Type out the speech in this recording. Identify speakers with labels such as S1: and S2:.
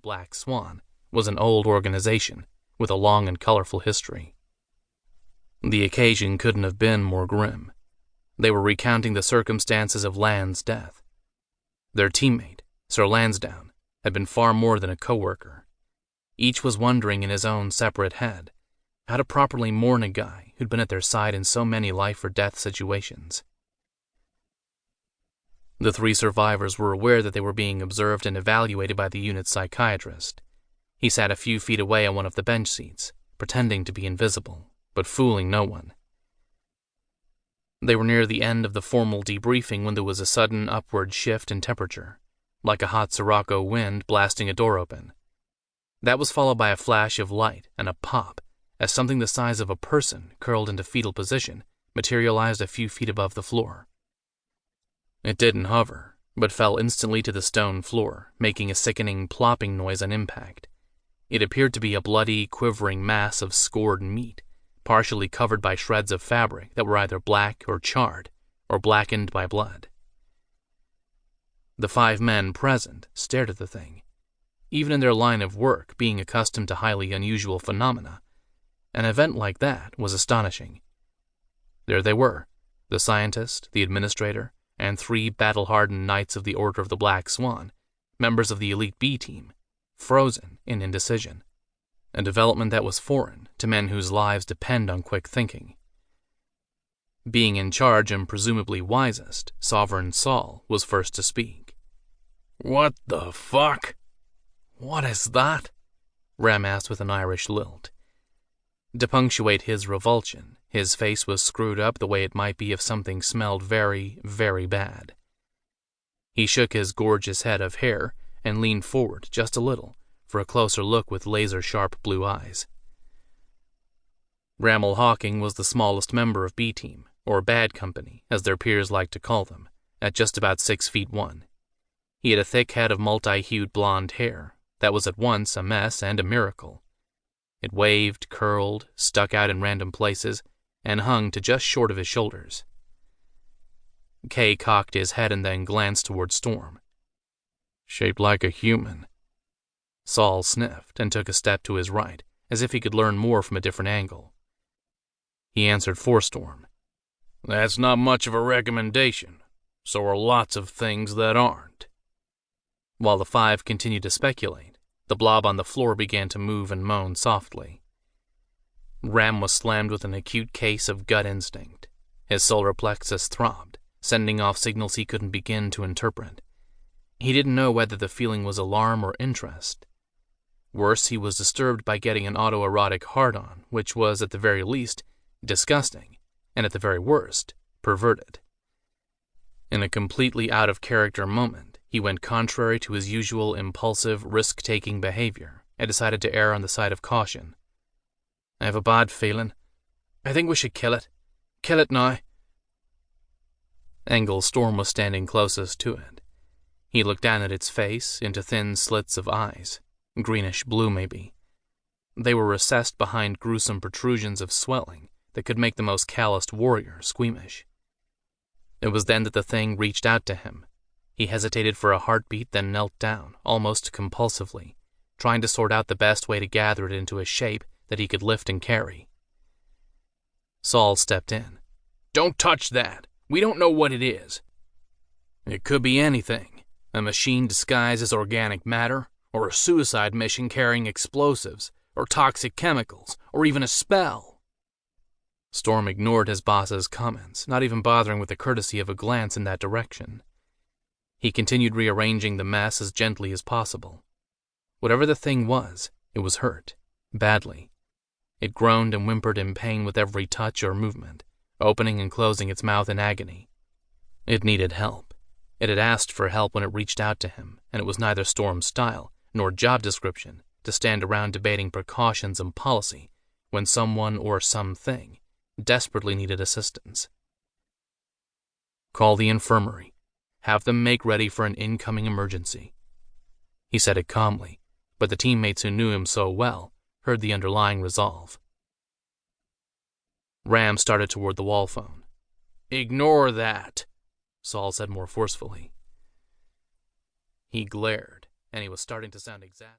S1: Black Swan was an old organization with a long and colorful history. The occasion couldn't have been more grim. They were recounting the circumstances of Land's death. Their teammate, Sir Lansdowne, had been far more than a co-worker. Each was wondering in his own separate head how to properly mourn a guy who'd been at their side in so many life-or-death situations. The three survivors were aware that they were being observed and evaluated by the unit's psychiatrist. He sat a few feet away on one of the bench seats, pretending to be invisible, but fooling no one. They were near the end of the formal debriefing when there was a sudden upward shift in temperature, like a hot Sirocco wind blasting a door open. That was followed by a flash of light and a pop, as something the size of a person, curled into fetal position, materialized a few feet above the floor. It didn't hover, but fell instantly to the stone floor, making a sickening plopping noise on impact. It appeared to be a bloody, quivering mass of scored meat, partially covered by shreds of fabric that were either black or charred, or blackened by blood. The 5 men present stared at the thing. Even in their line of work, being accustomed to highly unusual phenomena, an event like that was astonishing. There they were, the scientist, the administrator, and 3 battle-hardened knights of the Order of the Black Swan, members of the elite B team, frozen in indecision, a development that was foreign to men whose lives depend on quick thinking. Being in charge and presumably wisest, Sovereign Saul was first to speak.
S2: "What the fuck?"
S1: "What is that?" Ram asked with an Irish lilt. To punctuate his revulsion, his face was screwed up the way it might be if something smelled very, very bad. He shook his gorgeous head of hair and leaned forward just a little for a closer look with laser-sharp blue eyes. Rammel Hawking was the smallest member of B Team, or Bad Company, as their peers liked to call them, at just about 6'1". He had a thick head of multi-hued blonde hair that was at once a mess and a miracle. It waved, curled, stuck out in random places, and hung to just short of his shoulders. Kay cocked his head and then glanced toward Storm.
S2: "Shaped like a human."
S1: Saul sniffed and took a step to his right, as if he could learn more from a different angle. He answered for Storm.
S2: "That's not much of a recommendation. So are lots of things that aren't."
S1: While the 5 continued to speculate, the blob on the floor began to move and moan softly. Ram was slammed with an acute case of gut instinct. His solar plexus throbbed, sending off signals he couldn't begin to interpret. He didn't know whether the feeling was alarm or interest. Worse, he was disturbed by getting an autoerotic hard-on, which was, at the very least, disgusting, and at the very worst, perverted. In a completely out-of-character moment, he went contrary to his usual impulsive, risk-taking behavior and decided to err on the side of caution. "I have a bad feeling. I think we should kill it. Kill it now." Engel Storm was standing closest to it. He looked down at its face, into thin slits of eyes, greenish-blue maybe. They were recessed behind gruesome protrusions of swelling that could make the most calloused warrior squeamish. It was then that the thing reached out to him. He hesitated for a heartbeat, then knelt down, almost compulsively, trying to sort out the best way to gather it into a shape that he could lift and carry. Saul stepped in.
S2: "Don't touch that. We don't know what it is."
S1: "It could be anything. A machine disguised as organic matter, or a suicide mission carrying explosives, or toxic chemicals, or even a spell." Storm ignored his boss's comments, not even bothering with the courtesy of a glance in that direction. He continued rearranging the mess as gently as possible. Whatever the thing was, it was hurt, badly. It groaned and whimpered in pain with every touch or movement, opening and closing its mouth in agony. It needed help. It had asked for help when it reached out to him, and it was neither Storm's style nor job description to stand around debating precautions and policy when someone or something desperately needed assistance. "Call the infirmary. Have them make ready for an incoming emergency." He said it calmly, but the teammates who knew him so well heard the underlying resolve. Ram started toward the wall phone.
S2: "Ignore that,"
S1: Saul said more forcefully. He glared, and he was starting to sound exasperated.